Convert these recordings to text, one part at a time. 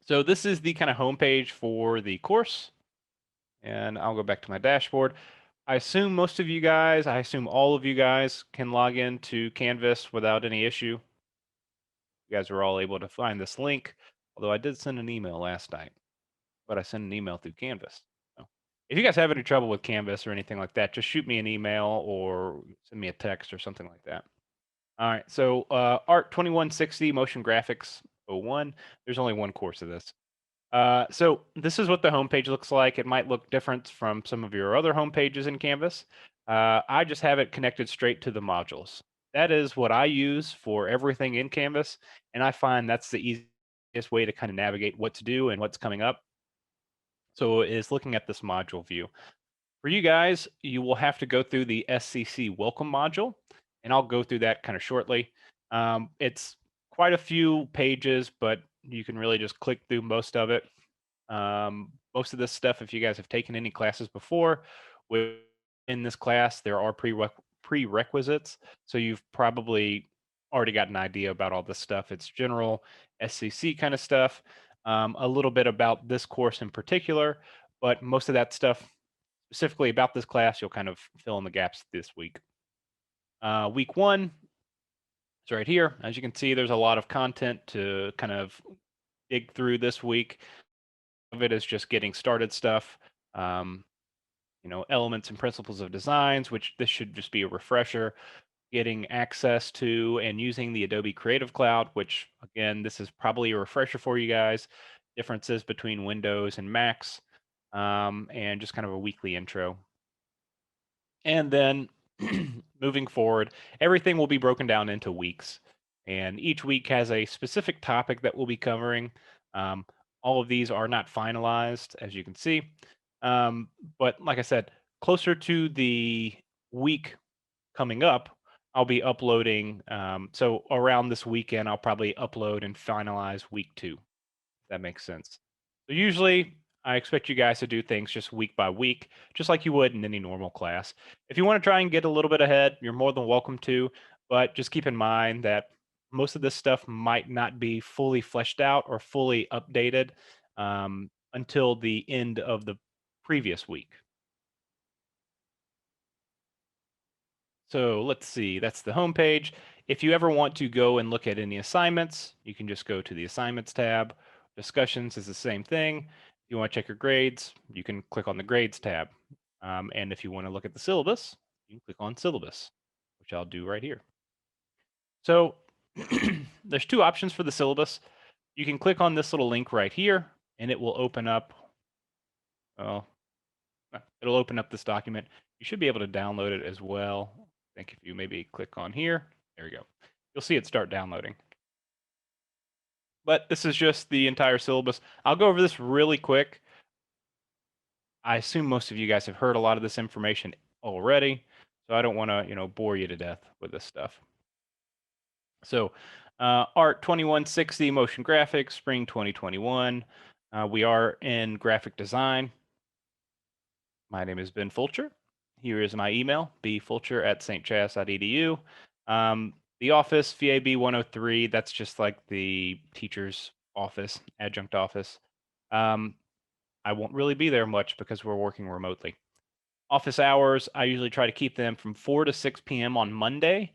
So this is the kind of homepage for the course, and I'll go back to my dashboard. I assume most of you guys, I assume all of you guys can log into Canvas without any issue. You guys are all able to find this link, although I did send an email last night, but I sent an email through Canvas. So if you guys have any trouble with Canvas or anything like that, just shoot me an email or send me a text or something like that. All right, so Art 2160 Motion Graphics 01. There's only one course of this. So this is what the homepage looks like. It might look different from some of your other homepages in Canvas. I just have it connected straight to the modules. That is what I use for everything in Canvas, and I find that's the easiest way to kind of navigate what to do and what's coming up. So is looking at this module view. For you guys, you will have to go through the SCC welcome module, and I'll go through that kind of shortly. It's quite a few pages, but you can really just click through most of it. Most of this stuff, if you guys have taken any classes before, in this class, there are prerequisites. So you've probably already got an idea about all this stuff. It's general SCC kind of stuff, a little bit about this course in particular, but most of that stuff specifically about this class, you'll kind of fill in the gaps this week. Week one is right here. As you can see, there's a lot of content to kind of dig through this week. Of it is just getting started stuff. Um, elements and principles of designs, which this should just be a refresher. Getting access to and using the Adobe Creative Cloud, which again, this is probably a refresher for you guys. Differences between Windows and Macs, and just kind of a weekly intro. And then moving forward, everything will be broken down into weeks. And each week has a specific topic that we'll be covering. Um, all of these are not finalized, as you can see. But like I said, closer to the week coming up, I'll be uploading. So around this weekend, I'll probably upload and finalize week 2. If that makes sense. So usually I expect you guys to do things just week by week, just like you would in any normal class. If you want to try and get a little bit ahead, you're more than welcome to, but just keep in mind that most of this stuff might not be fully fleshed out or fully updated until the end of the previous week. So let's see, that's the home page. If you ever want to go and look at any assignments, you can just go to the assignments tab. Discussions is the same thing. If you want to check your grades, you can click on the grades tab. And if you want to look at the syllabus, you can click on syllabus, which I'll do right here. So there's two options for the syllabus. You can click on this little link right here, and it will open up, well, it'll open up this document. You should be able to download it as well. I think if you maybe click on here, there we go. You'll see it start downloading. But this is just the entire syllabus. I'll go over this really quick. I assume most of you guys have heard a lot of this information already, so I don't want to, bore you to death with this stuff. So, Art 2160 Motion Graphics, Spring 2021. We are in graphic design. My name is Ben Fulcher. Here is my email, bfulcher@stchas.edu. The office, VAB 103, that's just like the teacher's office, adjunct office. I won't really be there much because we're working remotely. Office hours, I usually try to keep them from 4 to 6 p.m. on Monday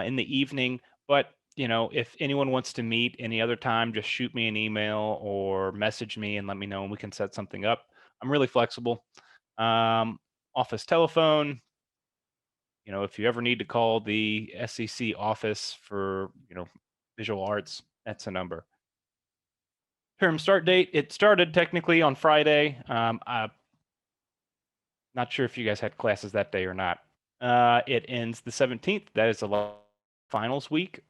in the evening. But, if anyone wants to meet any other time, just shoot me an email or message me and let me know and we can set something up. I'm really flexible. Um, Office telephone, if you ever need to call the SEC office for, visual arts, that's a number. Term start date, it started technically on Friday. I'm not sure if you guys had classes that day or not. It ends the 17th. That is the finals week.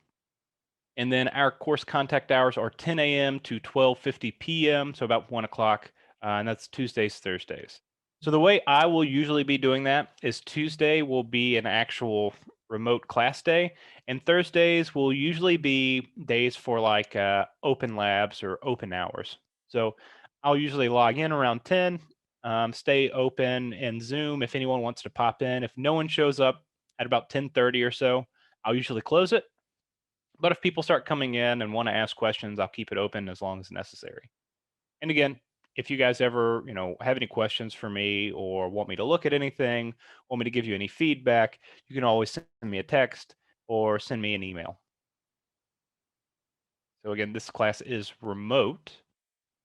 And then our course contact hours are 10 a.m. to 12:50 p.m., so about 1 o'clock, and that's Tuesdays, Thursdays. So the way I will usually be doing that is Tuesday will be an actual remote class day, and Thursdays will usually be days for like open labs or open hours. So I'll usually log in around 10, stay open in Zoom if anyone wants to pop in. If no one shows up at about 10:30 or so, I'll usually close it. But if people start coming in and want to ask questions, I'll keep it open as long as necessary. And again, if you guys ever, have any questions for me or want me to look at anything, want me to give you any feedback, you can always send me a text or send me an email. So again, this class is remote,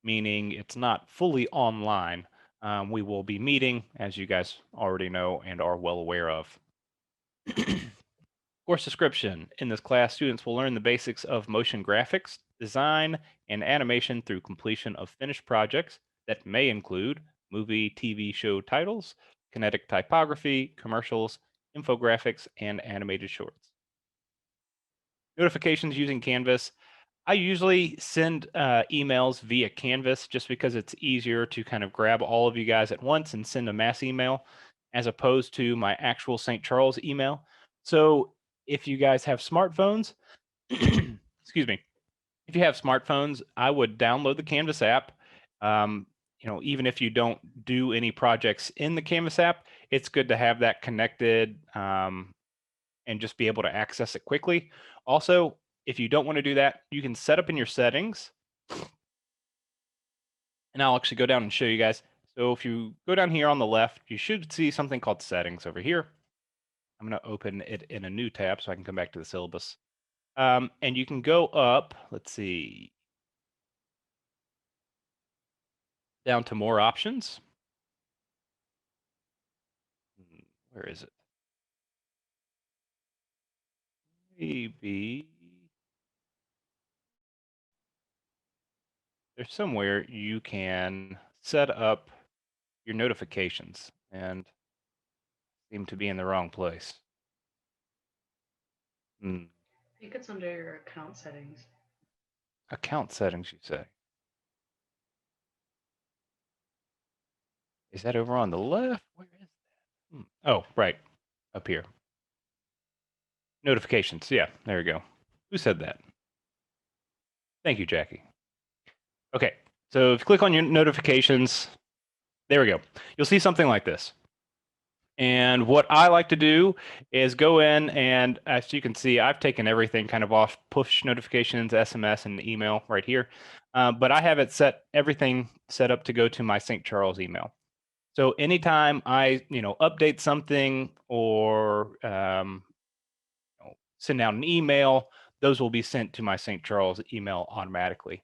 meaning it's not fully online. We will be meeting, as you guys already know and are well aware of. Course description. In this class, students will learn the basics of motion graphics, design, and animation through completion of finished projects that may include movie, TV show titles, kinetic typography, commercials, infographics, and animated shorts. Notifications using Canvas. I usually send emails via Canvas just because it's easier to kind of grab all of you guys at once and send a mass email as opposed to my actual St. Charles email. So if you guys have smartphones, excuse me, if you have smartphones, I would download the Canvas app. Even if you don't do any projects in the Canvas app, it's good to have that connected and just be able to access it quickly. Also, if you don't want to do that, you can set up in your settings. And I'll actually go down and show you guys. So if you go down here on the left, you should see something called settings over here. I'm going to open it in a new tab so I can come back to the syllabus. And you can go up, let's see, down to more options. Where is it? Maybe there's somewhere you can set up your notifications and seem to be in the wrong place. I think it's under your account settings. Account settings, you say? Is that over on the left? Where is that? Oh, right. Up here. Notifications. Yeah, there we go. Who said that? Thank you, Jackie. Okay, so if you click on your notifications, there we go. You'll see something like this. And what I like to do is go in and, as you can see, I've taken everything kind of off push notifications, SMS, and email right here. But I have it everything set up to go to my St. Charles email. So anytime I, update something or send out an email, those will be sent to my St. Charles email automatically.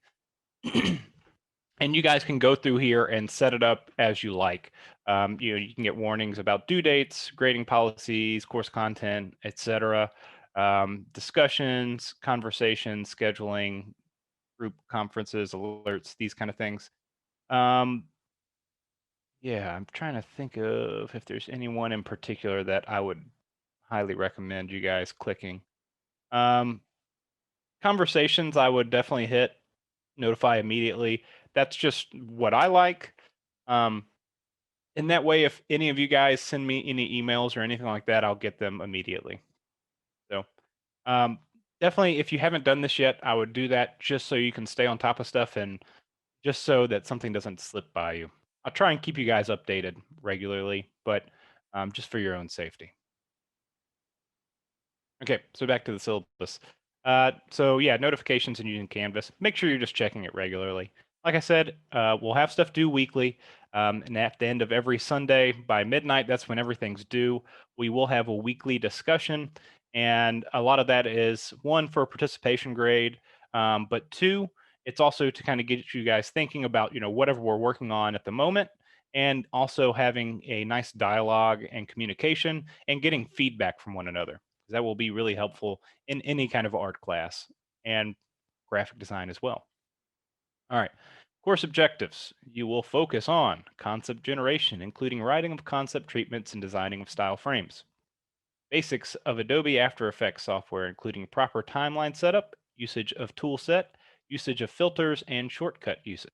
And you guys can go through here and set it up as you like. You can get warnings about due dates, grading policies, course content, etc. Discussions, conversations, scheduling, group conferences, alerts, these kind of things. Yeah, I'm trying to think of if there's anyone in particular that I would highly recommend you guys clicking. Conversations, I would definitely hit notify immediately. That's just what I like. And that way, if any of you guys send me any emails or anything like that, I'll get them immediately. So definitely, if you haven't done this yet, I would do that just so you can stay on top of stuff and just so that something doesn't slip by you. I'll try and keep you guys updated regularly, but just for your own safety. Okay, so back to the syllabus. So yeah, notifications and using Canvas. Make sure you're just checking it regularly. Like I said, we'll have stuff due weekly, and at the end of every Sunday by midnight, that's when everything's due. We will have a weekly discussion, and a lot of that is one for participation grade, but two, it's also to kind of get you guys thinking about whatever we're working on at the moment, and also having a nice dialogue and communication and getting feedback from one another. That will be really helpful in any kind of art class and graphic design as well. All right. Course objectives. You will focus on concept generation, including writing of concept treatments and designing of style frames. Basics of Adobe After Effects software, including proper timeline setup, usage of toolset, usage of filters, and shortcut usage.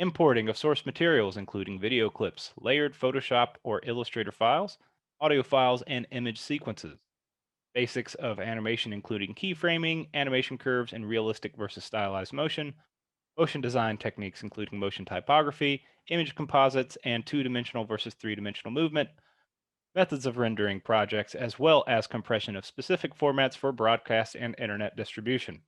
Importing of source materials, including video clips, layered Photoshop or Illustrator files, audio files, and image sequences. Basics of animation, including keyframing, animation curves, and realistic versus stylized motion. Motion design techniques, including motion typography, image composites, and two-dimensional versus three-dimensional movement. Methods of rendering projects, as well as compression of specific formats for broadcast and internet distribution.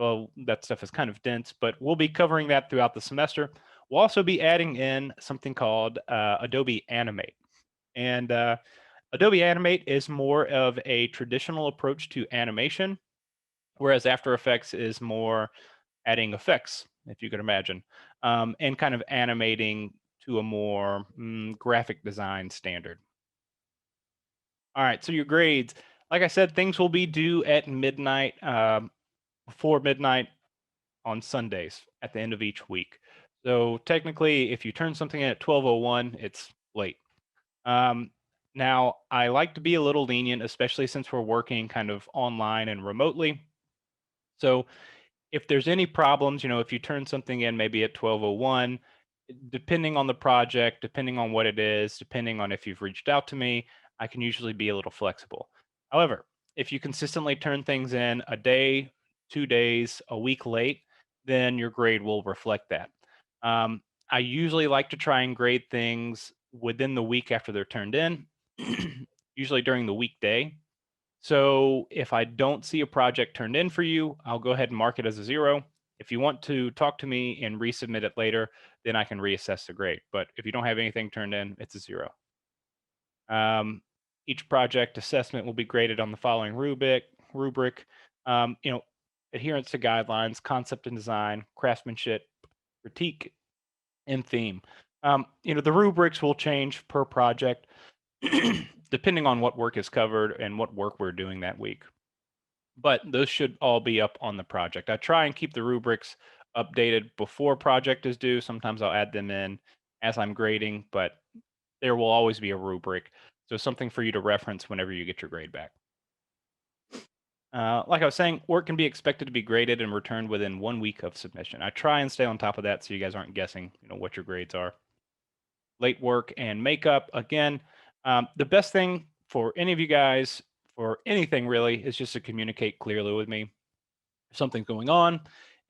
Well, that stuff is kind of dense, but we'll be covering that throughout the semester. We'll also be adding in something called Adobe Animate. And Adobe Animate is more of a traditional approach to animation, whereas After Effects is more adding effects, if you could imagine, and kind of animating to a more graphic design standard. All right, so your grades. Like I said, things will be due at midnight, before midnight on Sundays at the end of each week. So technically, if you turn something in at 12:01, it's late. Now, I like to be a little lenient, especially since we're working kind of online and remotely. So if there's any problems, if you turn something in maybe at 12:01, depending on the project, depending on what it is, depending on if you've reached out to me, I can usually be a little flexible. However, if you consistently turn things in a day, 2 days, a week late, then your grade will reflect that. Um, I usually like to try and grade things within the week after they're turned in, usually during the weekday. So if I don't see a project turned in for you, I'll go ahead and mark it as a 0. If you want to talk to me and resubmit it later, then I can reassess the grade. But if you don't have anything turned in, it's a 0. Each project assessment will be graded on the following rubric. Adherence to guidelines, concept and design, craftsmanship, critique, and theme. The rubrics will change per project depending on what work is covered and what work we're doing that week. But those should all be up on the project. I try and keep the rubrics updated before project is due. Sometimes I'll add them in as I'm grading, but there will always be a rubric. So something for you to reference whenever you get your grade back. Like I was saying, work can be expected to be graded and returned within 1 week of submission. I try and stay on top of that so you guys aren't guessing, what your grades are. Late work and makeup, again, the best thing for any of you guys, for anything really, is just to communicate clearly with me. If something's going on,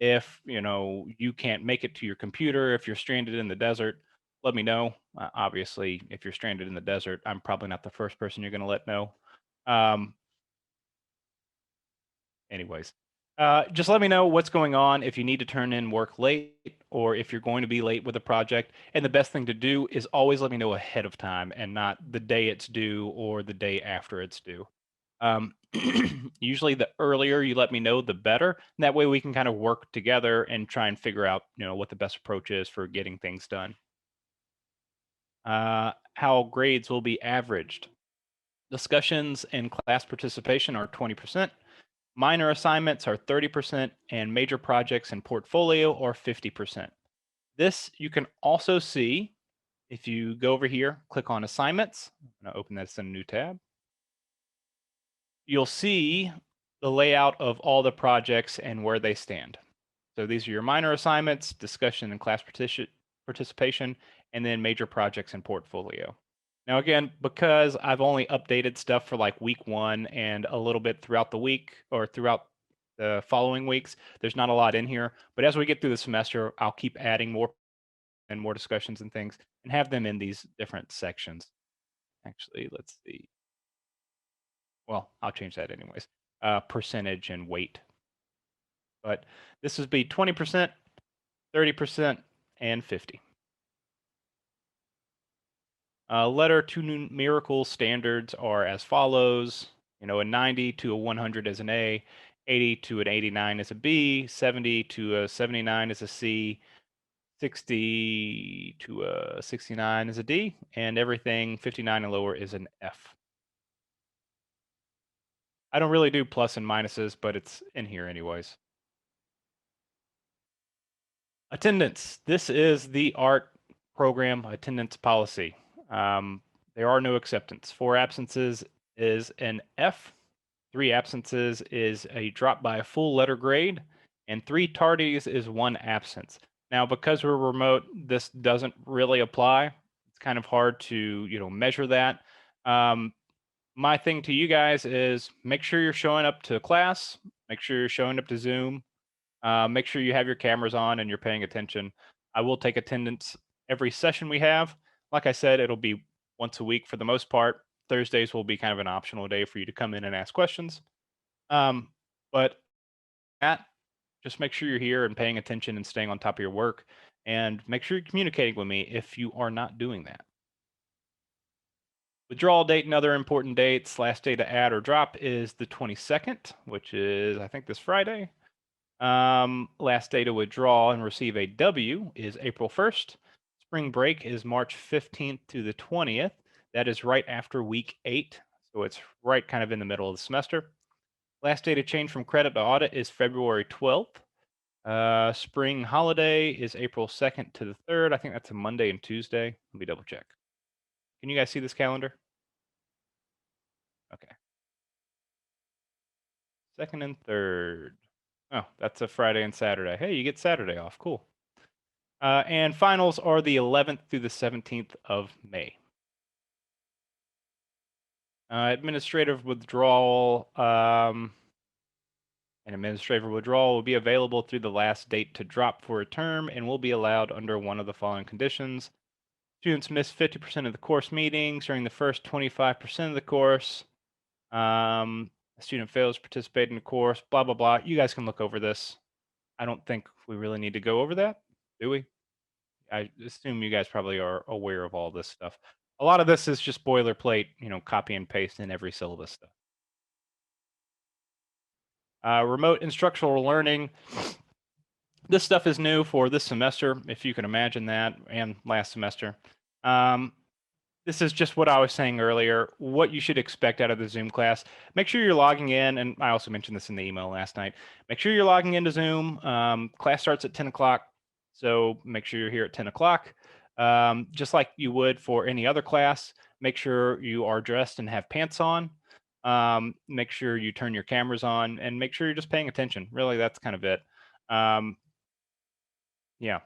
if you can't make it to your computer, if you're stranded in the desert, let me know. Obviously, if you're stranded in the desert, I'm probably not the first person you're going to let know. Anyways, just let me know what's going on if you need to turn in work late or if you're going to be late with a project. And the best thing to do is always let me know ahead of time and not the day it's due or the day after it's due. Usually the earlier you let me know, the better. And that way we can kind of work together and try and figure out, what the best approach is for getting things done. How grades will be averaged. Discussions and class participation are 20%. Minor assignments are 30%, and major projects and portfolio are 50%. This you can also see if you go over here, click on assignments. I'm going to open this in a new tab. You'll see the layout of all the projects and where they stand. So these are your minor assignments, discussion and class participation, and then major projects and portfolio. Now, again, because I've only updated stuff for like week 1 and a little bit throughout the week or throughout the following weeks, there's not a lot in here. But as we get through the semester, I'll keep adding more and more discussions and things and have them in these different sections. Actually, let's see. Well, I'll change that anyways. Percentage and weight. But this would be 20%, 30%, and 50. Letter to numerical standards are as follows. A 90 to a 100 is an A, 80 to an 89 is a B, 70 to a 79 is a C, 60 to a 69 is a D, and everything 59 and lower is an F. I don't really do plus and minuses, but it's in here anyways. Attendance. This is the art program attendance policy. There are no acceptance. 4 absences is an F. 3 absences is a drop by a full letter grade, and 3 tardies is 1 absence. Now, because we're remote, this doesn't really apply. It's kind of hard to, measure that. My thing to you guys is make sure you're showing up to class, make sure you're showing up to Zoom, make sure you have your cameras on and you're paying attention. I will take attendance every session we have. Like I said, it'll be once a week for the most part. Thursdays will be kind of an optional day for you to come in and ask questions. But that Just make sure you're here and paying attention and staying on top of your work, and make sure you're communicating with me if you are not doing that. Withdrawal date and other important dates. Last day to add or drop is the 22nd, which is, I think, this Friday. Last day to withdraw and receive a W is April 1st. Spring break is March 15th to the 20th. That is right after week 8. So it's right kind of in the middle of the semester. Last day to change from credit to audit is February 12th. Spring holiday is April 2nd to the 3rd. I think that's a Monday and Tuesday. Let me double check. Can you guys see this calendar? Okay. 2nd and 3rd. Oh, that's a Friday and Saturday. Hey, you get Saturday off. Cool. And finals are the 11th through the 17th of May. Administrative withdrawal. An administrative withdrawal will be available through the last date to drop for a term and will be allowed under one of the following conditions. Students miss 50% of the course meetings during the first 25% of the course. A student fails to participate in the course, blah, blah, blah. You guys can look over this. I don't think we really need to go over that, do we? I assume you guys probably are aware of all this stuff. A lot of this is just boilerplate, copy and paste in every syllabus stuff. Remote instructional learning. This stuff is new for this semester, if you can imagine that, and last semester. This is just what I was saying earlier, what you should expect out of the Zoom class. Make sure you're logging in, and I also mentioned this in the email last night. Make sure you're logging into Zoom. Class starts at 10 o'clock, so make sure you're here at 10 o'clock. Just like you would for any other class, make sure you are dressed and have pants on. Make sure you turn your cameras on, and make sure you're just paying attention. Really, that's kind of it. Yeah.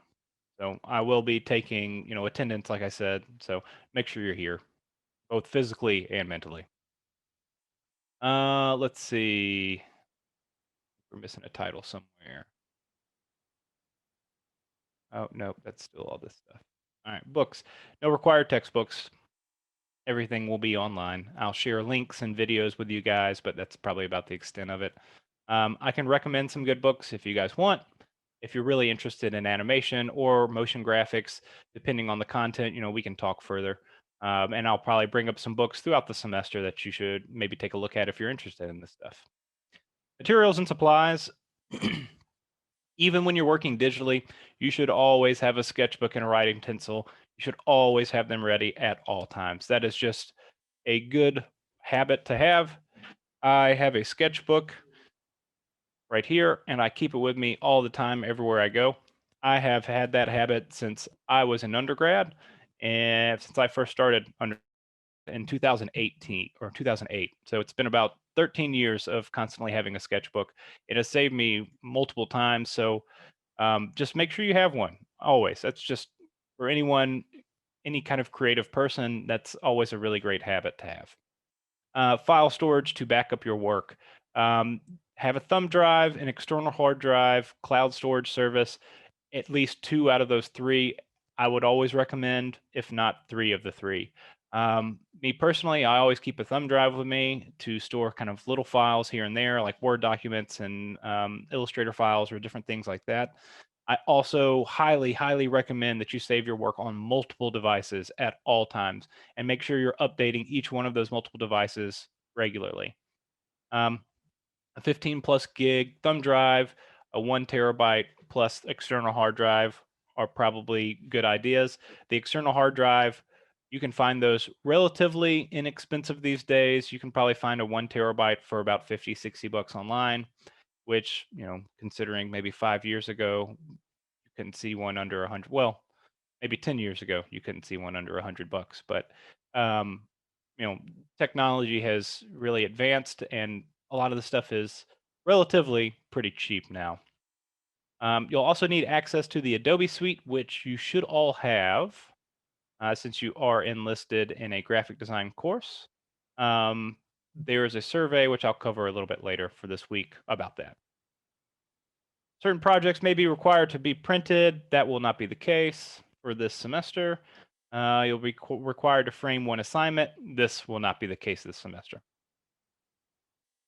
So I will be taking, attendance, like I said. So make sure you're here, both physically and mentally. Let's see. We're missing a title somewhere. Oh, no, that's still all this stuff. All right, books. No required textbooks. Everything will be online. I'll share links and videos with you guys, but that's probably about the extent of it. I can recommend some good books if you guys want. If you're really interested in animation or motion graphics, depending on the content, we can talk further. And I'll probably bring up some books throughout the semester that you should maybe take a look at if you're interested in this stuff. Materials and supplies. Even when you're working digitally, you should always have a sketchbook and a writing pencil. You should always have them ready at all times. That is just a good habit to have. I have a sketchbook right here, and I keep it with me all the time everywhere I go. I have had that habit since I was an undergrad, and since I first started in 2018 or 2008. So it's been about 13 years of constantly having a sketchbook. It has saved me multiple times. So just make sure you have one always. That's just for anyone, any kind of creative person, that's always a really great habit to have. File storage to back up your work. Have a thumb drive, an external hard drive, cloud storage service, at least 2 out of those 3. I would always recommend, if not 3 of the 3. Me personally, I always keep a thumb drive with me to store kind of little files here and there, like Word documents and Illustrator files or different things like that. I also highly, highly recommend that you save your work on multiple devices at all times and make sure you're updating each one of those multiple devices regularly. A 15 plus gig thumb drive, a 1 terabyte plus external hard drive are probably good ideas. The external hard drive, you can find those relatively inexpensive these days. You can probably find a 1 terabyte for about 50, 60 bucks online, which, considering maybe 5 years ago, you couldn't see one under 100. Well, maybe 10 years ago, you couldn't see one under 100 bucks. But, technology has really advanced, and a lot of the stuff is relatively pretty cheap now. You'll also need access to the Adobe Suite, which you should all have since you are enlisted in a graphic design course. There is a survey, which I'll cover a little bit later for this week about that. Certain projects may be required to be printed. That will not be the case for this semester. You'll be required to frame one assignment. This will not be the case this semester.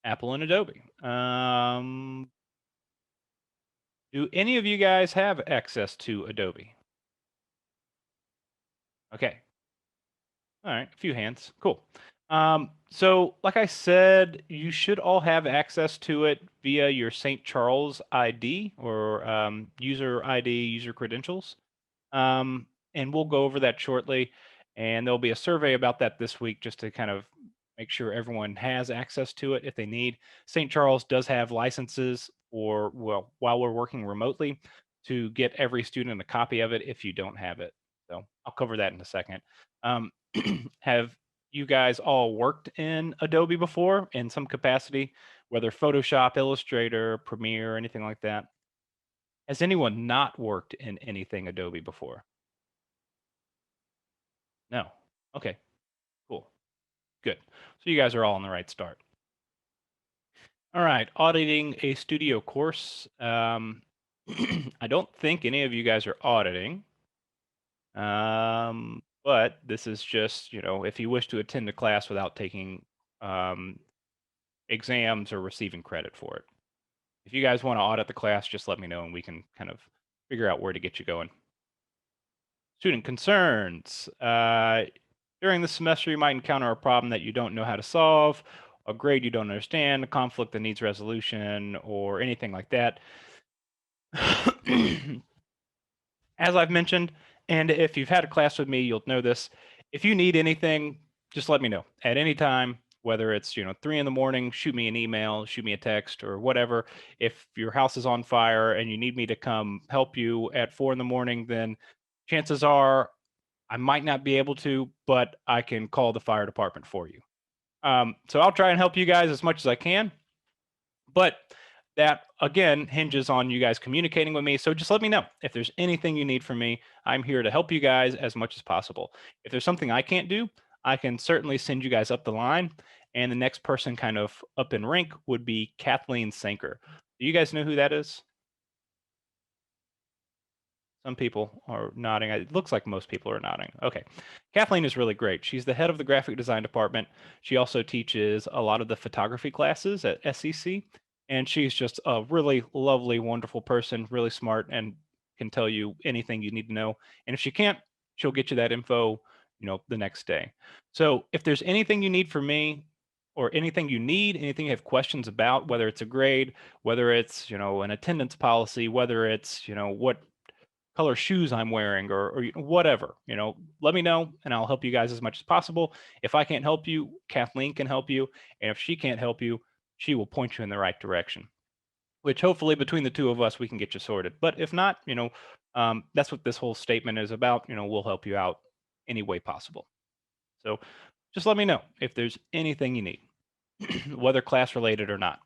Apple and Adobe. Do any of you guys have access to Adobe? Okay. All right, a few hands. Cool. So, like I said, you should all have access to it via your St. Charles ID or user ID, user credentials. Um, and we'll go over that shortly. And there'll be a survey about that this week just to kind of make sure everyone has access to it if they need. St. Charles does have licenses for, well, while we're working remotely to get every student a copy of it if you don't have it. So I'll cover that in a second. Um, have you guys all worked in Adobe before in some capacity, whether Photoshop, Illustrator, Premiere, anything like that? Has anyone not worked in anything Adobe before? No. Okay, cool. Good. So you guys are all on the right start. All right, auditing a studio course. I don't think any of you guys are auditing. But this is just, if you wish to attend a class without taking um, exams or receiving credit for it. If you guys want to audit the class, just let me know and we can kind of figure out where to get you going. Student concerns. During the semester, you might encounter a problem that you don't know how to solve, a grade you don't understand, a conflict that needs resolution, or anything like that. As I've mentioned, and if you've had a class with me, you'll know this. If you need anything, just let me know at any time, whether it's 3 in the morning, shoot me an email, shoot me a text, or whatever. If your house is on fire and you need me to come help you at 4 in the morning, then chances are I might not be able to, but I can call the fire department for you. So I'll try and help you guys as much as I can. But that again hinges on you guys communicating with me. So just let me know if there's anything you need from me. I'm here to help you guys as much as possible. If there's something I can't do, I can certainly send you guys up the line. And the next person kind of up in rank would be Kathleen Sanker. Do you guys know who that is? Some people are nodding. It looks like most people are nodding. Okay. Kathleen is really great. She's the head of the graphic design department. She also teaches a lot of the photography classes at SEC. And she's just a really lovely, wonderful person, really smart, and can tell you anything you need to know. And if she can't, she'll get you that info, the next day. So if there's anything you need from me, or anything you need, anything you have questions about, whether it's a grade, whether it's, an attendance policy, whether it's, what color shoes I'm wearing or whatever, let me know and I'll help you guys as much as possible. If I can't help you, Kathleen can help you. And if she can't help you, she will point you in the right direction, which hopefully between the two of us, we can get you sorted. But if not, that's what this whole statement is about. We'll help you out any way possible. So just let me know if there's anything you need, whether class related or not.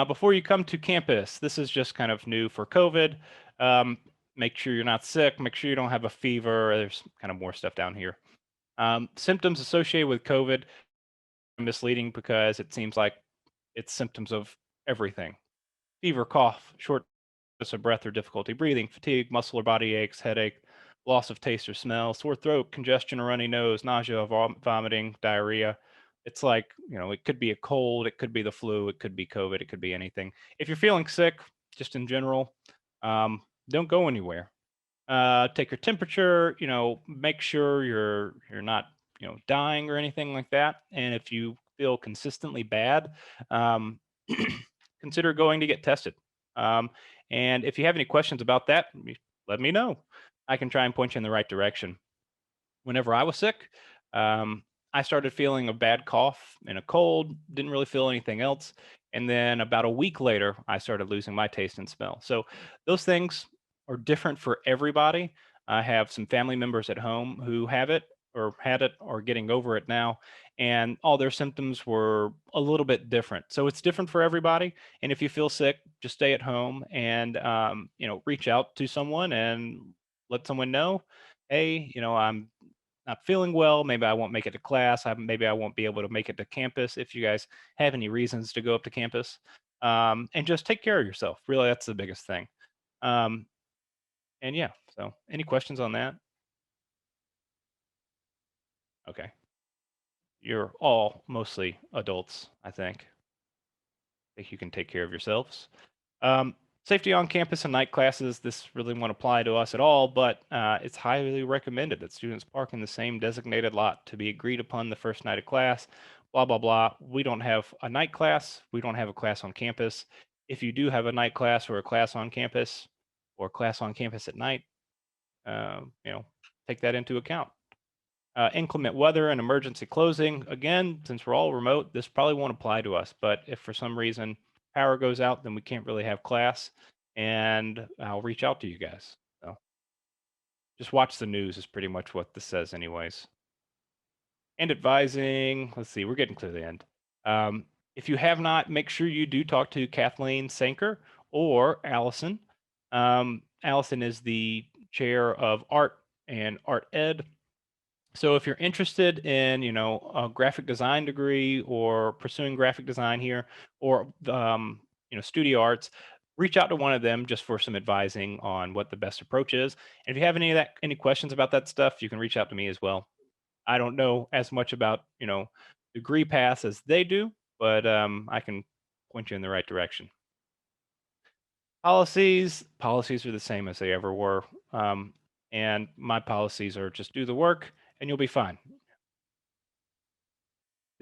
Before you come to campus, this is just kind of new for COVID. Um, make sure you're not sick. Make sure you don't have a fever. There's kind of more stuff down here. Symptoms associated with COVID are misleading because it seems like it's symptoms of everything: fever, cough, shortness of breath or difficulty breathing, fatigue, muscle or body aches, headache, loss of taste or smell, sore throat, congestion or runny nose, nausea, vomiting, diarrhea. It's like, it could be a cold, it could be the flu, it could be COVID, it could be anything. If you're feeling sick, just in general, don't go anywhere. Take your temperature, make sure you're not, dying or anything like that. And if you feel consistently bad, um, consider going to get tested. Um, and if you have any questions about that, let me know. I can try and point you in the right direction. Whenever I was sick, um, I started feeling a bad cough and a cold, didn't really feel anything else. And then about a week later, I started losing my taste and smell. So those things are different for everybody. I have some family members at home who have it or had it or getting over it now, and all their symptoms were a little bit different. So it's different for everybody. And if you feel sick, just stay at home and reach out to someone and let someone know, hey, I'm not feeling well. Maybe I won't make it to class. Maybe I won't be able to make it to campus. If you guys have any reasons to go up to campus, and just take care of yourself. Really, that's the biggest thing. Um, and yeah, so any questions on that? Okay. You're all mostly adults, I think. I think you can take care of yourselves. Safety on campus and night classes, this really won't apply to us at all, but it's highly recommended that students park in the same designated lot to be agreed upon the first night of class, blah, blah, blah. We don't have a night class. We don't have a class on campus. If you do have a night class or a class on campus or class on campus at night, take that into account. Inclement weather and emergency closing. Again, since we're all remote, this probably won't apply to us, but if for some reason power goes out, then we can't really have class, and I'll reach out to you guys. So just watch the news is pretty much what this says anyways. And advising, let's see, we're getting to the end. If you have not, make sure you do talk to Kathleen Sanker or Allison. Allison is the chair of art and art ed. So if you're interested in, a graphic design degree or pursuing graphic design here, or studio arts, reach out to one of them just for some advising on what the best approach is. And if you have any questions about that stuff, you can reach out to me as well. I don't know as much about, degree paths as they do, but I can point you in the right direction. Policies are the same as they ever were. And my policies are just do the work and you'll be fine.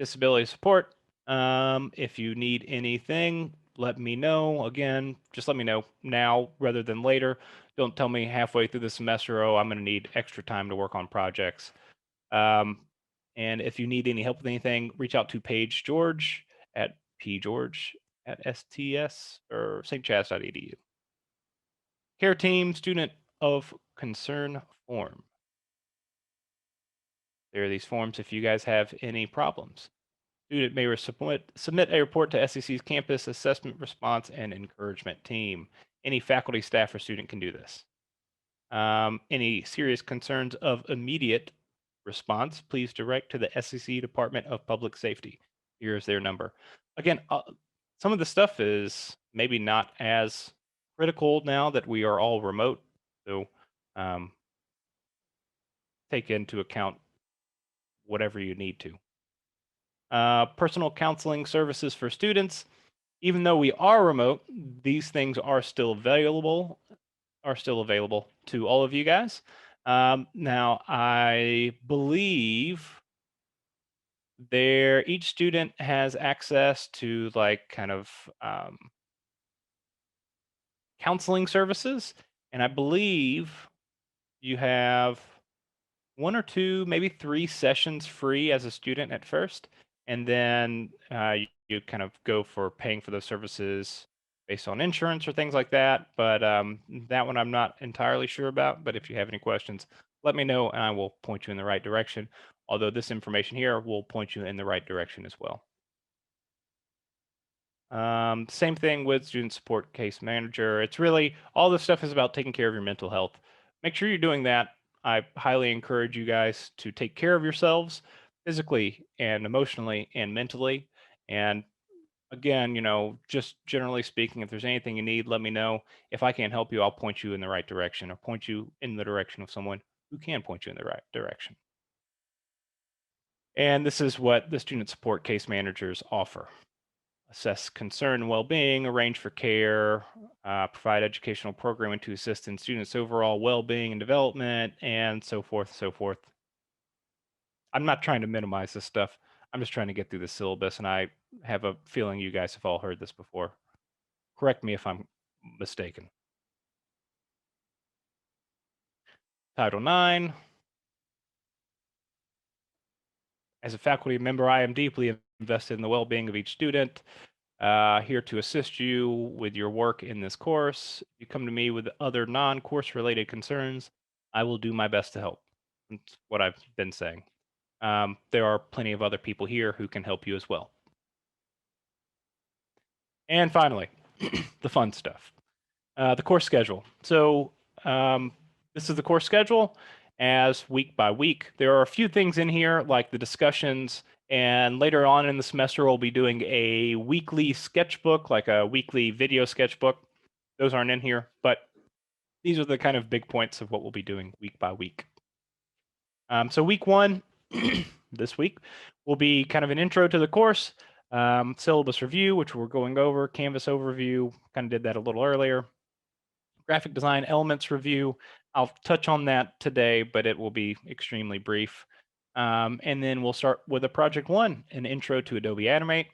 Disability support. If you need anything, let me know. Again, just let me know now rather than later. Don't tell me halfway through the semester, oh, I'm going to need extra time to work on projects. And if you need any help with anything, reach out to Paige George at pgeorge@sts or stchaz.edu. Care team, student of concern form. There are these forms if you guys have any problems. Student may submit a report to SEC's campus assessment response and encouragement team. Any faculty, staff, or student can do this. Any serious concerns of immediate response, please direct to the SEC Department of Public Safety. Here's their number. Again, some of the stuff is maybe not as critical now that we are all remote. So take into account whatever you need to. Personal counseling services for students. Even though we are remote, these things are still available to all of you guys. Now, I believe each student has access to counseling services, and I believe you have 1 or 2, maybe 3 sessions free as a student at first, and then you kind of go for paying for those services based on insurance or things like that. But that one I'm not entirely sure about. But if you have any questions, let me know and I will point you in the right direction. Although this information here will point you in the right direction as well. Same thing with student support case manager. It's really, all this stuff is about taking care of your mental health. Make sure you're doing that. I highly encourage you guys to take care of yourselves physically and emotionally and mentally. And again, just generally speaking, if there's anything you need, let me know. If I can't help you, I'll point you in the right direction or point you in the direction of someone who can point you in the right direction. And this is what the student support case managers offer. Assess concern and well-being, arrange for care, provide educational programming to assist in students' overall well-being and development, and so forth, so forth. I'm not trying to minimize this stuff. I'm just trying to get through the syllabus, and I have a feeling you guys have all heard this before. Correct me if I'm mistaken. Title IX. As a faculty member, I am deeply invested in the well-being of each student. Here to assist you with your work in this course. If you come to me with other non-course related concerns, I will do my best to help. That's what I've been saying. There are plenty of other people here who can help you as well. And finally, the fun stuff. The course schedule. So this is the course schedule as week by week. There are a few things in here like the discussions, and later on in the semester, we'll be doing a weekly sketchbook, like a weekly video sketchbook. Those aren't in here, but these are the kind of big points of what we'll be doing week by week. So week 1, this week, will be kind of an intro to the course. Syllabus review, which we're going over, Canvas overview, kind of did that a little earlier. Graphic design elements review, I'll touch on that today, but it will be extremely brief. And then we'll start with a project 1, an intro to Adobe Animate.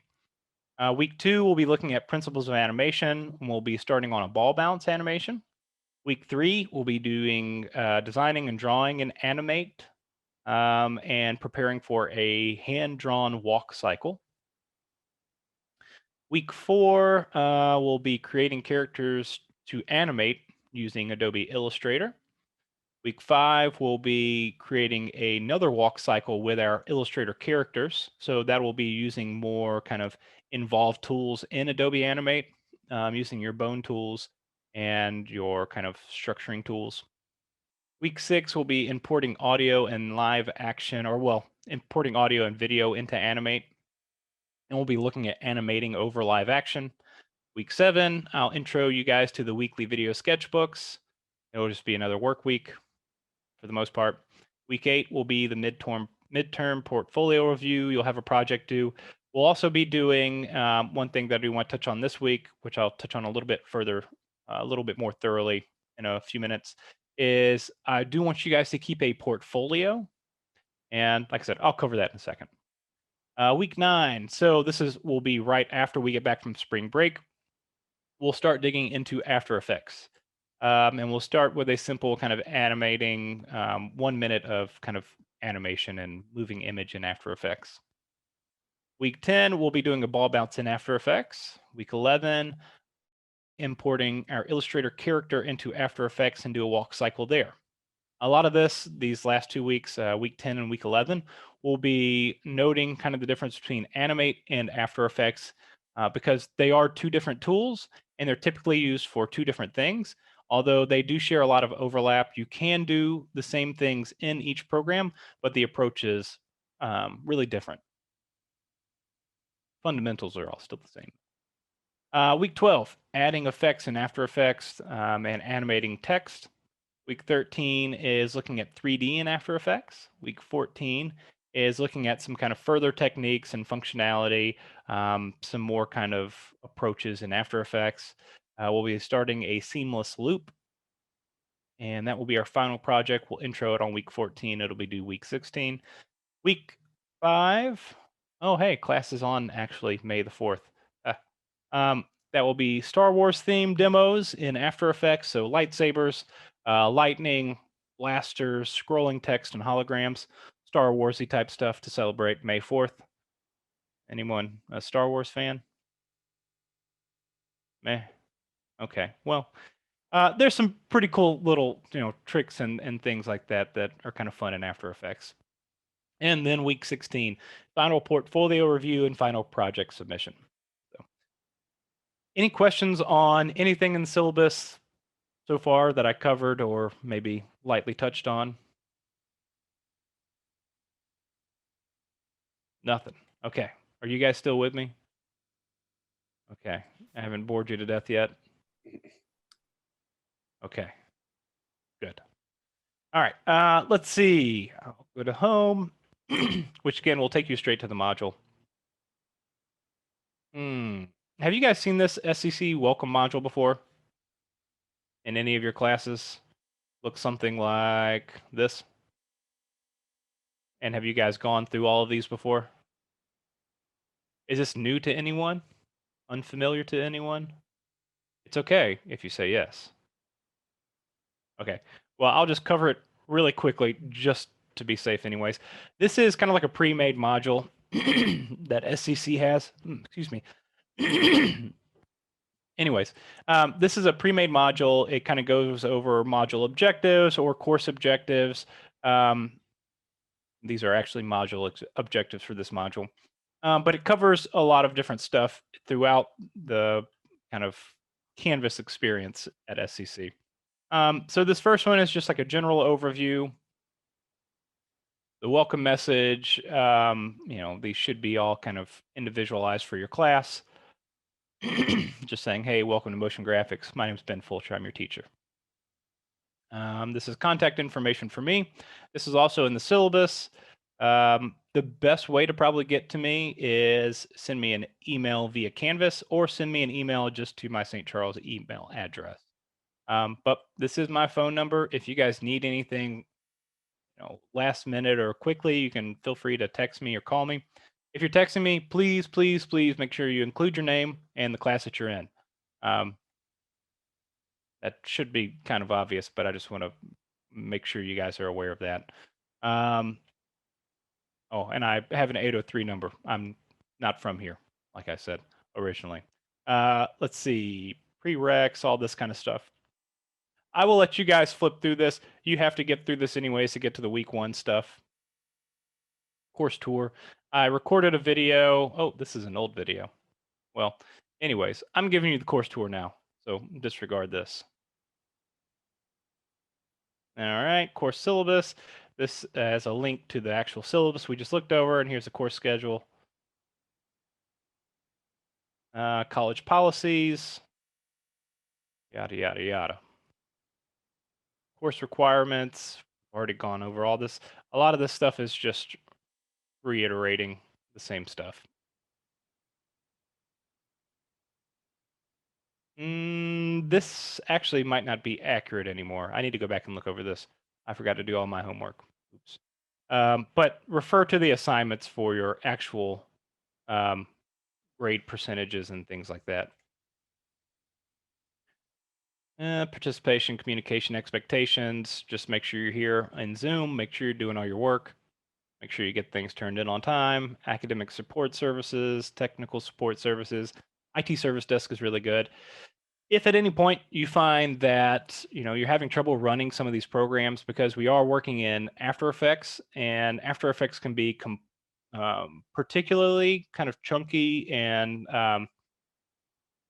Week 2, we'll be looking at principles of animation, and we'll be starting on a ball bounce animation. Week 3, we'll be doing designing and drawing in Animate and preparing for a hand-drawn walk cycle. Week 4, we'll be creating characters to animate using Adobe Illustrator. Week 5, we'll be creating another walk cycle with our Illustrator characters. So that will be using more kind of involved tools in Adobe Animate, using your bone tools and your kind of structuring tools. Week 6 will be importing audio and live action, or well, importing audio and video into Animate. And we'll be looking at animating over live action. Week 7, I'll intro you guys to the weekly video sketchbooks. It'll just be another work week for the most part. Week 8 will be the midterm portfolio review. You'll have a project due. We'll also be doing one thing that we want to touch on this week, which I'll touch on a little bit further, a little bit more thoroughly in a few minutes, is I do want you guys to keep a portfolio. And like I said, I'll cover that in a second. Week 9. So this will be right after we get back from spring break. We'll start digging into After Effects. And we'll start with a simple kind of animating 1 minute of kind of animation and moving image in After Effects. Week 10, we'll be doing a ball bounce in After Effects. Week 11, importing our Illustrator character into After Effects and do a walk cycle there. A lot of these last 2 weeks, week 10 and week 11, we'll be noting kind of the difference between Animate and After Effects because they are 2 different tools and they're typically used for 2 different things. Although they do share a lot of overlap, you can do the same things in each program, but the approach is really different. Fundamentals are all still the same. Week 12, adding effects in After Effects and animating text. Week 13 is looking at 3D in After Effects. Week 14 is looking at some kind of further techniques and functionality, some more kind of approaches in After Effects. We'll be starting a seamless loop, and that will be our final project. We'll intro it on week 14. It'll be due week 16. Week 5, oh, hey, class is on actually May the 4th. That will be Star Wars themed demos in After Effects, so lightsabers, lightning, blasters, scrolling text, and holograms, Star Warsy type stuff to celebrate May 4th. Anyone a Star Wars fan? Meh. Okay. Well, there's some pretty cool little tricks and things like that that are kind of fun in After Effects. And then week 16, final portfolio review and final project submission. So, any questions on anything in the syllabus so far that I covered or maybe lightly touched on? Nothing. Okay. Are you guys still with me? Okay. I haven't bored you to death yet. Okay. Good. All right. Let's see. I'll go to home, which again will take you straight to the module. Have you guys seen this SCC welcome module before? In any of your classes? Looks something like this. And have you guys gone through all of these before? Is this new to anyone? Unfamiliar to anyone? It's okay if you say yes. Okay. Well, I'll just cover it really quickly just to be safe anyways. This is kind of like a pre-made module that SCC has. Excuse me. Anyways, this is a pre-made module. It kind of goes over module objectives or course objectives. These are actually module objectives for this module. But it covers a lot of different stuff throughout the kind of Canvas experience at SCC. So this first one is just like a general overview. The welcome message, these should be all kind of individualized for your class. Just saying, hey, welcome to Motion Graphics. My name is Ben Fulcher. I'm your teacher. This is contact information for me. This is also in the syllabus. The best way to probably get to me is send me an email via Canvas or send me an email just to my St. Charles email address. But this is my phone number. If you guys need anything, last minute or quickly, you can feel free to text me or call me. If you're texting me, please, please, please make sure you include your name and the class that you're in. That should be kind of obvious, but I just want to make sure you guys are aware of that. Oh, and I have an 803 number. I'm not from here, like I said originally. Let's see, prereqs, all this kind of stuff. I will let you guys flip through this. You have to get through this anyways to get to the week 1 stuff. Course tour. I recorded a video. Oh, this is an old video. Well, anyways, I'm giving you the course tour now, so disregard this. All right, course syllabus. This has a link to the actual syllabus we just looked over, and here's the course schedule. College policies, yada, yada, yada. Course requirements, already gone over all this. A lot of this stuff is just reiterating the same stuff. This actually might not be accurate anymore. I need to go back and look over this. I forgot to do all my homework. Oops. But refer to the assignments for your actual grade percentages and things like that. Participation, communication, expectations. Just make sure you're here in Zoom. Make sure you're doing all your work. Make sure you get things turned in on time. Academic support services, technical support services. IT service desk is really good. If at any point you find that you're having trouble running some of these programs, because we are working in After Effects, and After Effects can be particularly kind of chunky and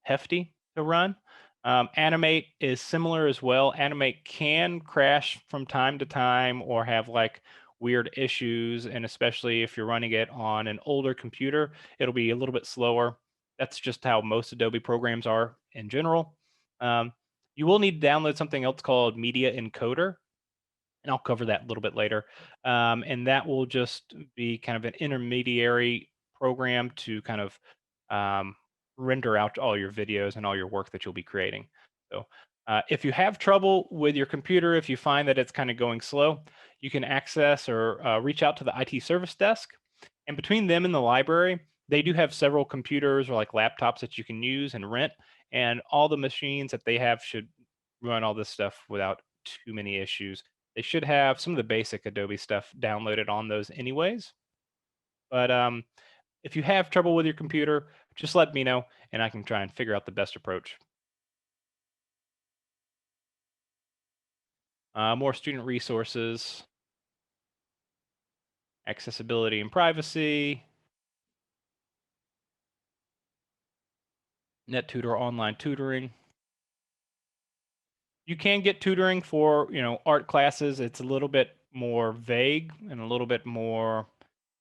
hefty to run. Animate is similar as well. Animate can crash from time to time or have like weird issues, and especially if you're running it on an older computer, it'll be a little bit slower. That's just how most Adobe programs are in general. You will need to download something else called Media Encoder, and I'll cover that a little bit later. And that will just be kind of an intermediary program to kind of render out all your videos and all your work that you'll be creating. So if you have trouble with your computer, if you find that it's kind of going slow, you can access or reach out to the IT service desk. And between them and the library, they do have several computers or like laptops that you can use and rent. And all the machines that they have should run all this stuff without too many issues. They should have some of the basic Adobe stuff downloaded on those anyways. But if you have trouble with your computer, just let me know and I can try and figure out the best approach. More student resources, accessibility and privacy, NetTutor online tutoring. You can get tutoring for, art classes. It's a little bit more vague and a little bit more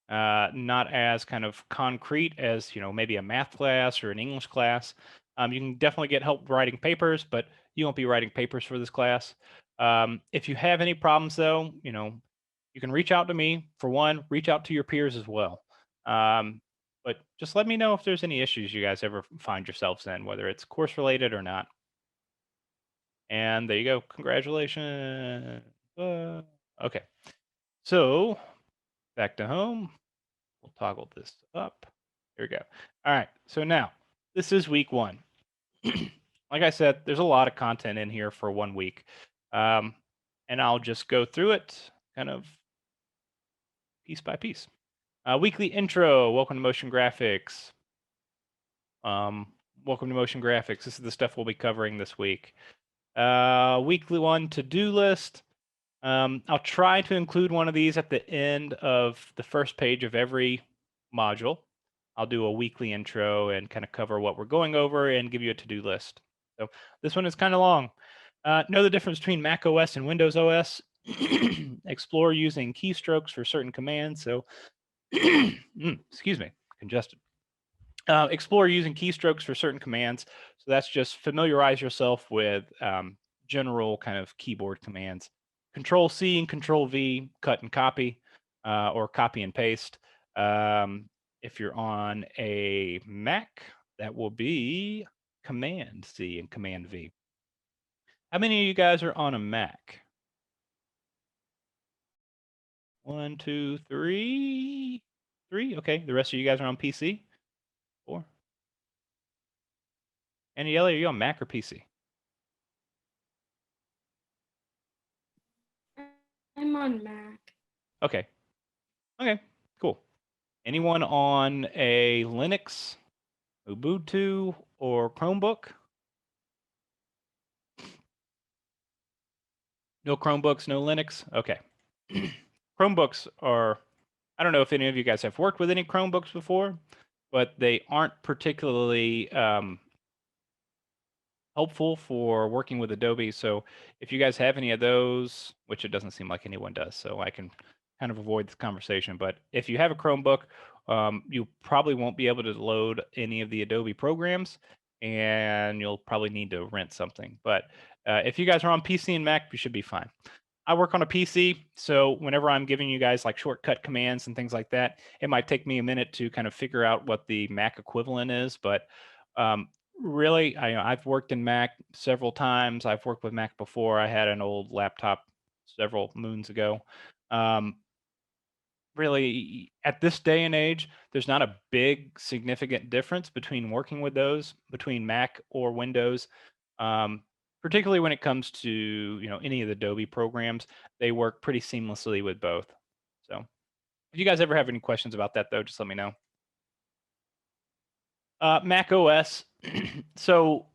not as kind of concrete as, maybe a math class or an English class. You can definitely get help writing papers, but you won't be writing papers for this class. If you have any problems though, you can reach out to me. For one, reach out to your peers as well. But just let me know if there's any issues you guys ever find yourselves in, whether it's course related or not. And there you go. Congratulations. Okay. So back to home. We'll toggle this up. There we go. All right. So now this is week 1. Like I said, there's a lot of content in here for 1 week. And I'll just go through it kind of piece by piece. Weekly intro. Welcome to Motion Graphics. Welcome to Motion Graphics. This is the stuff we'll be covering this week. Weekly 1 to-do list. I'll try to include one of these at the end of the first page of every module. I'll do a weekly intro and kind of cover what we're going over and give you a to-do list. So this one is kind of long. Know the difference between Mac OS and Windows OS. Explore using keystrokes for certain commands. So, excuse me, congested. Explore using keystrokes for certain commands. So that's just familiarize yourself with general kind of keyboard commands. Control C and Control V, cut and copy. or copy and paste. If you're on a Mac, that will be Command C and Command V. How many of you guys are on a Mac? 1, 2, 3. 3. Okay. The rest of you guys are on PC? 4. Aniela, are you on Mac or PC? I'm on Mac. Okay. Okay. Cool. Anyone on a Linux, Ubuntu, or Chromebook? No Chromebooks, no Linux? Okay. Chromebooks are, I don't know if any of you guys have worked with any Chromebooks before, but they aren't particularly helpful for working with Adobe. So if you guys have any of those, which it doesn't seem like anyone does, so I can kind of avoid this conversation. But if you have a Chromebook, you probably won't be able to load any of the Adobe programs, and you'll probably need to rent something. But if you guys are on PC and Mac, you should be fine. I work on a PC, so whenever I'm giving you guys like shortcut commands and things like that, it might take me a minute to kind of figure out what the Mac equivalent is. But really, I've worked in Mac several times. I've worked with Mac before. I had an old laptop several moons ago. Really, at this day and age, there's not a big significant difference between working with those, between Mac or Windows. Particularly when it comes to any of the Adobe programs, they work pretty seamlessly with both. So if you guys ever have any questions about that, though, just let me know. Mac OS. So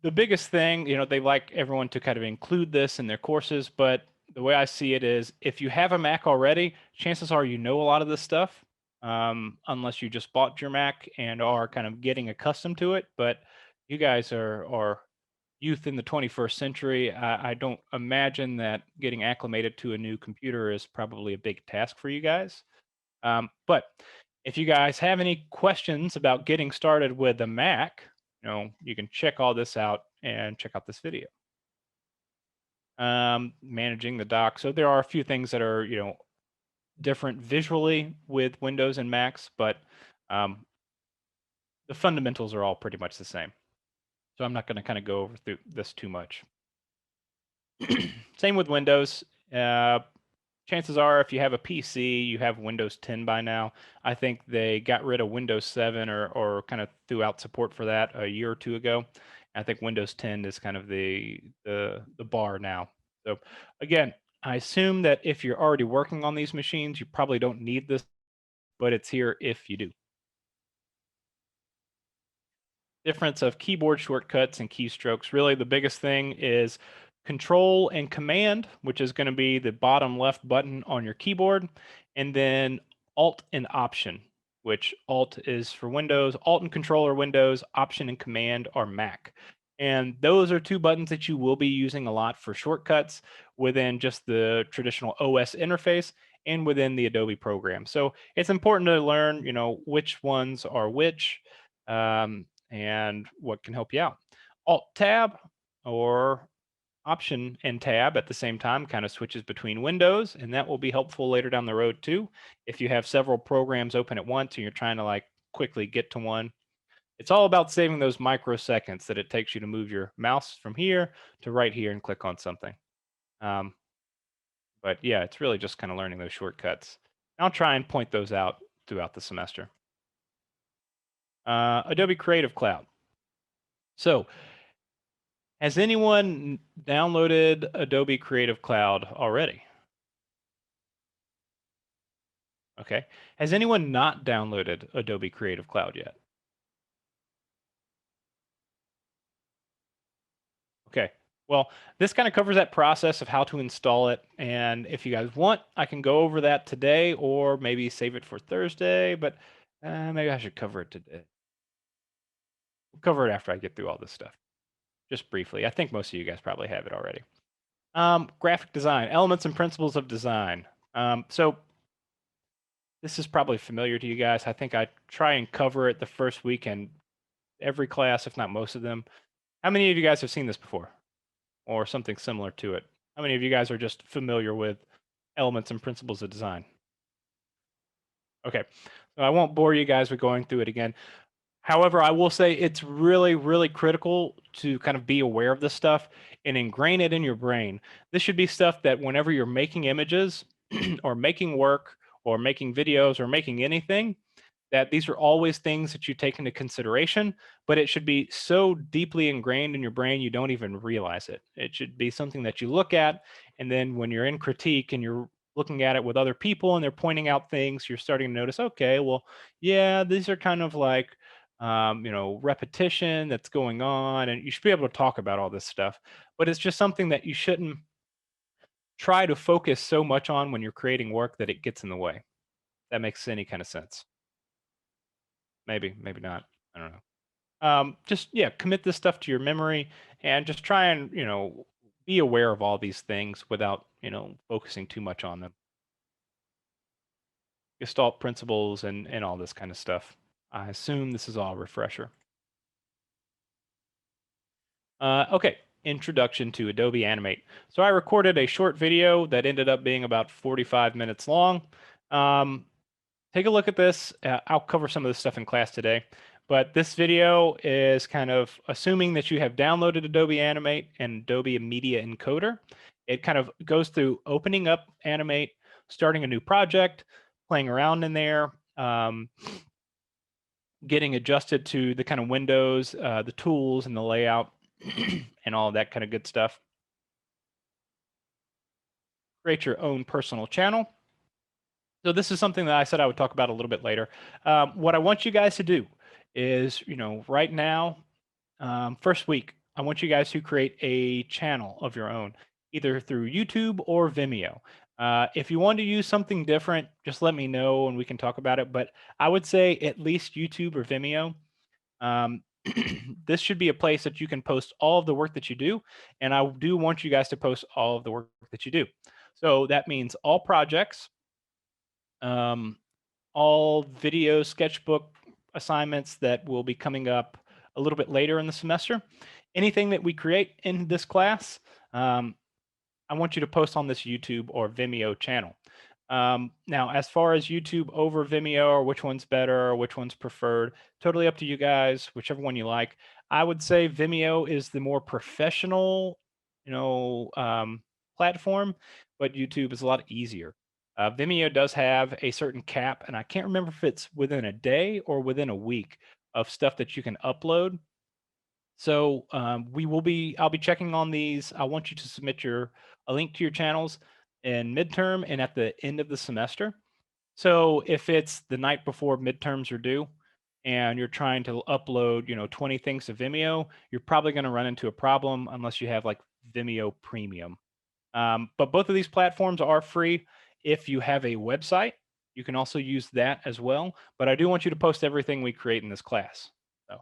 the biggest thing, they like everyone to kind of include this in their courses, but the way I see it is if you have a Mac already, chances are you know a lot of this stuff, unless you just bought your Mac and are kind of getting accustomed to it. But you guys are youth in the 21st century. I don't imagine that getting acclimated to a new computer is probably a big task for you guys. But if you guys have any questions about getting started with a Mac, you can check all this out and check out this video. Managing the dock. So there are a few things that are, different visually with Windows and Macs, but the fundamentals are all pretty much the same. So I'm not going to kind of go over through this too much. Same with Windows. Chances are, if you have a PC, you have Windows 10 by now. I think they got rid of Windows 7 or kind of threw out support for that a year or two ago. I think Windows 10 is kind of the bar now. So again, I assume that if you're already working on these machines, you probably don't need this, but it's here if you do. Difference of keyboard shortcuts and keystrokes. Really, the biggest thing is Control and Command, which is going to be the bottom left button on your keyboard, and then Alt and Option, which Alt is for Windows, Alt and Control are Windows, Option and Command are Mac. And those are two buttons that you will be using a lot for shortcuts within just the traditional OS interface and within the Adobe program. So it's important to learn, which ones are which. And what can help you out. Alt Tab or Option and Tab at the same time kind of switches between windows, and that will be helpful later down the road too. If you have several programs open at once and you're trying to like quickly get to one, it's all about saving those microseconds that it takes you to move your mouse from here to right here and click on something. But yeah, it's really just kind of learning those shortcuts. I'll try and point those out throughout the semester. Adobe Creative Cloud. So, has anyone downloaded Adobe Creative Cloud already? Okay. Has anyone not downloaded Adobe Creative Cloud yet? Okay. Well, this kind of covers that process of how to install it. And if you guys want, I can go over that today or maybe save it for Thursday, but maybe I should cover it today. We'll cover it after I get through all this stuff. Just briefly. I think most of you guys probably have it already. Graphic design, elements and principles of design. So this is probably familiar to you guys. I think I try and cover it the first week in every class, if not most of them. How many of you guys have seen this before or something similar to it? How many of you guys are just familiar with Elements and Principles of Design. Okay, so I won't bore you guys with going through it again. However, I will say it's really, really critical to kind of be aware of this stuff and ingrain it in your brain. This should be stuff that whenever you're making images or making work or making videos or making anything, that these are always things that you take into consideration, but it should be so deeply ingrained in your brain you don't even realize it. It should be something that you look at, and then when you're in critique and you're looking at it with other people and they're pointing out things, you're starting to notice, okay, well, yeah, these are kind of like repetition that's going on, and you should be able to talk about all this stuff. But it's just something that you shouldn't try to focus so much on when you're creating work that it gets in the way. That makes any kind of sense. Maybe, maybe not. I don't know. Just yeah, commit this stuff to your memory and just try and be aware of all these things without focusing too much on them. Gestalt principles and all this kind of stuff. I assume this is all a refresher. Okay, introduction to Adobe Animate. So I recorded a short video that ended up being about 45 minutes long. Take a look at this. I'll cover some of this stuff in class today, but this video is kind of assuming that you have downloaded Adobe Animate and Adobe Media Encoder. It kind of goes through opening up Animate, starting a new project, playing around in there, getting adjusted to the kind of windows, the tools, and the layout, and all of that kind of good stuff. Create your own personal channel. So this is something that I said I would talk about a little bit later. What I want you guys to do is, right now, first week, I want you guys to create a channel of your own, either through YouTube or Vimeo. If you want to use something different, just let me know and we can talk about it. But I would say at least YouTube or Vimeo. This should be a place that you can post all of the work that you do. And I do want you guys to post all of the work that you do. So that means all projects, all video sketchbook assignments that will be coming up a little bit later in the semester. Anything that we create in this class, I want you to post on this YouTube or Vimeo channel. Now, as far as YouTube over Vimeo, or which one's better or which one's preferred, totally up to you guys, whichever one you like. I would say Vimeo is the more professional, platform, but YouTube is a lot easier. Vimeo does have a certain cap, and I can't remember if it's within a day or within a week of stuff that you can upload. So I'll be checking on these. I want you to submit a link to your channels in midterm and at the end of the semester. So if it's the night before midterms are due and you're trying to upload, 20 things to Vimeo, you're probably going to run into a problem unless you have like Vimeo Premium. But both of these platforms are free. If you have a website, you can also use that as well. But I do want you to post everything we create in this class. So,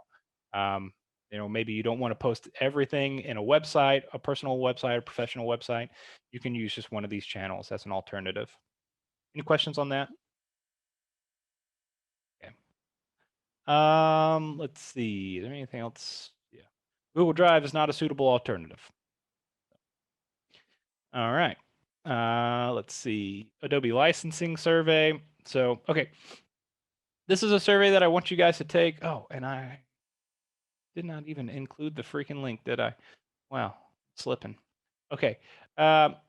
maybe you don't want to post everything in a website, a personal website, a professional website. You can use just one of these channels as an alternative. Any questions on that? Okay. Let's see. Is there anything else? Yeah. Google Drive is not a suitable alternative. All right. Let's see. Adobe licensing survey. So, okay. This is a survey that I want you guys to take. Oh, and I did not even include the freaking link, did I? Wow, slipping. Okay.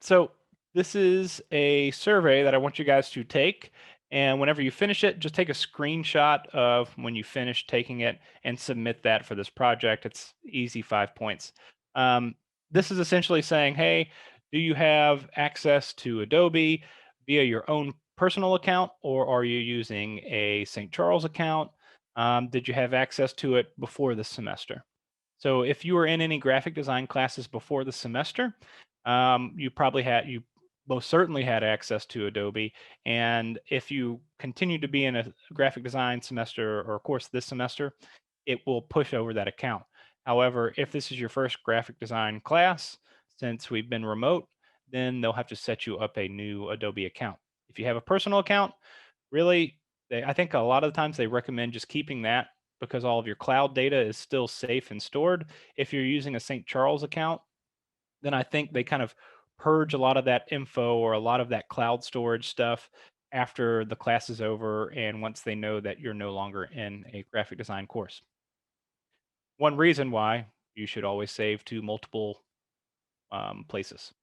So this is a survey that I want you guys to take. And whenever you finish it, just take a screenshot of when you finish taking it and submit that for this project. It's easy, 5 points. This is essentially saying, hey, do you have access to Adobe via your own personal account, or are you using a St. Charles account? Did you have access to it before this semester? So if you were in any graphic design classes before the semester, you most certainly had access to Adobe. And if you continue to be in a graphic design semester or course this semester, it will push over that account. However, if this is your first graphic design class, since we've been remote, then they'll have to set you up a new Adobe account. If you have a personal account, really, I think a lot of the times they recommend just keeping that because all of your cloud data is still safe and stored. If you're using a St. Charles account, then I think they kind of purge a lot of that info or a lot of that cloud storage stuff after the class is over and once they know that you're no longer in a graphic design course. One reason why you should always save to multiple places.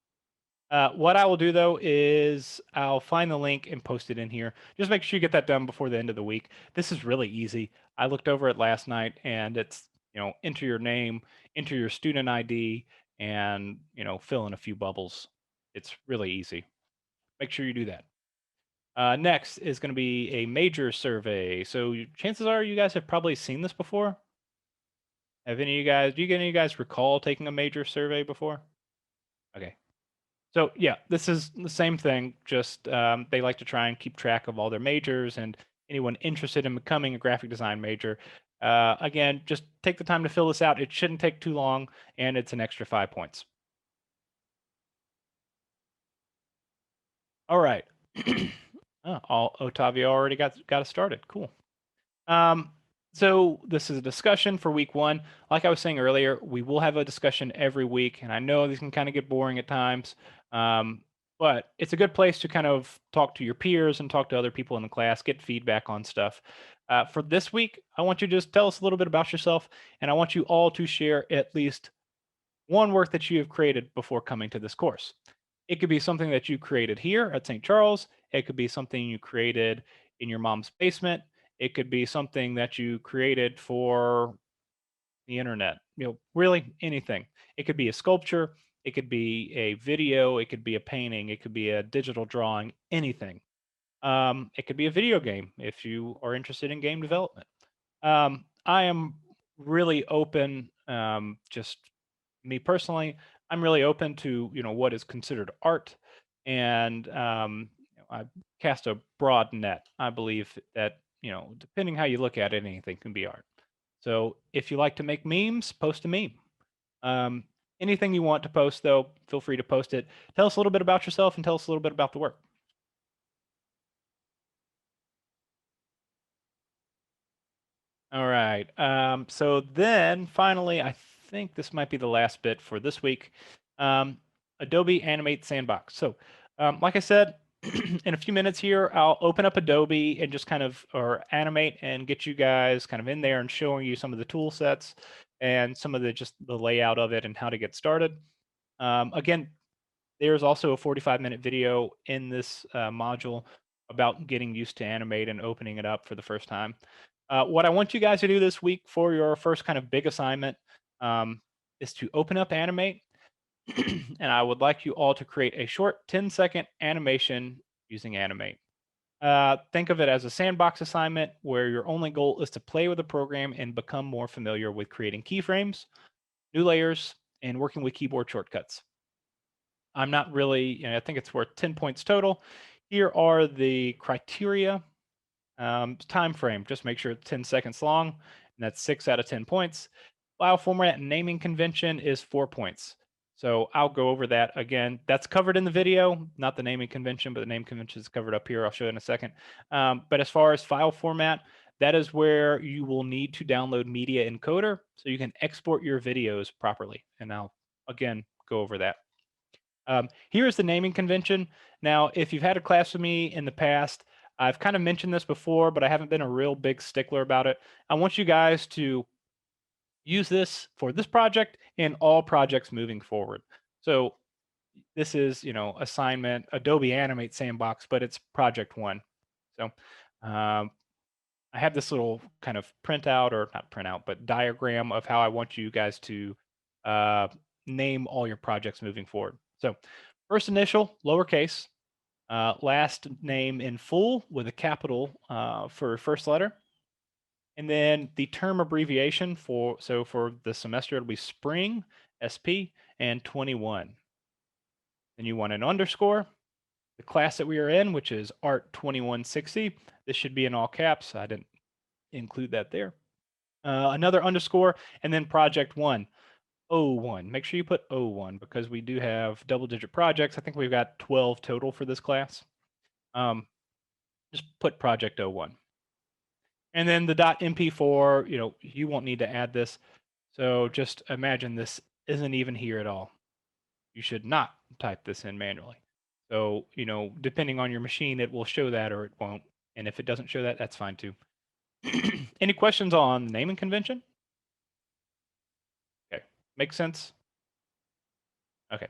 What I will do though is I'll find the link and post it in here. Just make sure you get that done before the end of the week. This is really easy. I looked over it last night and it's, enter your name, enter your student ID, and, fill in a few bubbles. It's really easy. Make sure you do that. Next is going to be a major survey. So chances are you guys have probably seen this before. Do any of you guys recall taking a major survey before? Okay. So yeah, this is the same thing. Just they like to try and keep track of all their majors and anyone interested in becoming a graphic design major. Again, just take the time to fill this out. It shouldn't take too long, and it's an extra 5 points. All right. Otavio already got us started. Cool. So this is a discussion for week 1. Like I was saying earlier, we will have a discussion every week, and I know these can kind of get boring at times, but it's a good place to kind of talk to your peers and talk to other people in the class, get feedback on stuff. For this week, I want you to just tell us a little bit about yourself, and I want you all to share at least one work that you have created before coming to this course. It could be something that you created here at St. Charles. It could be something you created in your mom's basement. It could be something that you created for the internet, really anything. It could be a sculpture. It could be a video. It could be a painting. It could be a digital drawing, anything. It could be a video game if you are interested in game development. I am really open, just me personally, I'm really open to, what is considered art. And I cast a broad net. I believe that, depending how you look at it, anything can be art. So if you like to make memes, post a meme. Anything you want to post, though, feel free to post it. Tell us a little bit about yourself and tell us a little bit about the work. All right. So then finally, I think this might be the last bit for this week. Adobe Animate Sandbox. So like I said, in a few minutes here, I'll open up Adobe and just kind of, or animate and get you guys kind of in there and showing you some of the tool sets and some of just the layout of it and how to get started. Again, there's also a 45-minute video in this module about getting used to Animate and opening it up for the first time. What I want you guys to do this week for your first kind of big assignment is to open up Animate. And I would like you all to create a short 10-second animation using Animate. Think of it as a sandbox assignment where your only goal is to play with the program and become more familiar with creating keyframes, new layers, and working with keyboard shortcuts. I'm not really, I think it's worth 10 points total. Here are the criteria. Time frame, just make sure it's 10 seconds long, and that's 6 out of 10 points. File format and naming convention is 4 points. So I'll go over that again. That's covered in the video, not the naming convention, but the name convention is covered up here. I'll show you in a second. But as far as file format, that is where you will need to download Media Encoder so you can export your videos properly. And I'll, again, go over that. Here's the naming convention. Now, if you've had a class with me in the past, I've kind of mentioned this before, but I haven't been a real big stickler about it. I want you guys to use this for this project and all projects moving forward. So this is, assignment Adobe Animate Sandbox, but it's project 1. So I have this little kind of printout, or not printout, but diagram of how I want you guys to name all your projects moving forward. So first initial, lowercase. Last name in full with a capital for first letter. And then the term abbreviation for the semester, it'll be spring, SP, and 21. Then you want an underscore. The class that we are in, which is Art 2160. This should be in all caps. I didn't include that there. Another underscore, and then project 1. 01. Make sure you put 01 because we do have double-digit projects. I think we've got 12 total for this class. Just put project 01. And then the .mp4, you won't need to add this. So just imagine this isn't even here at all. You should not type this in manually. So, depending on your machine, it will show that or it won't. And if it doesn't show that, that's fine too. Any questions on naming convention? Okay, makes sense? Okay.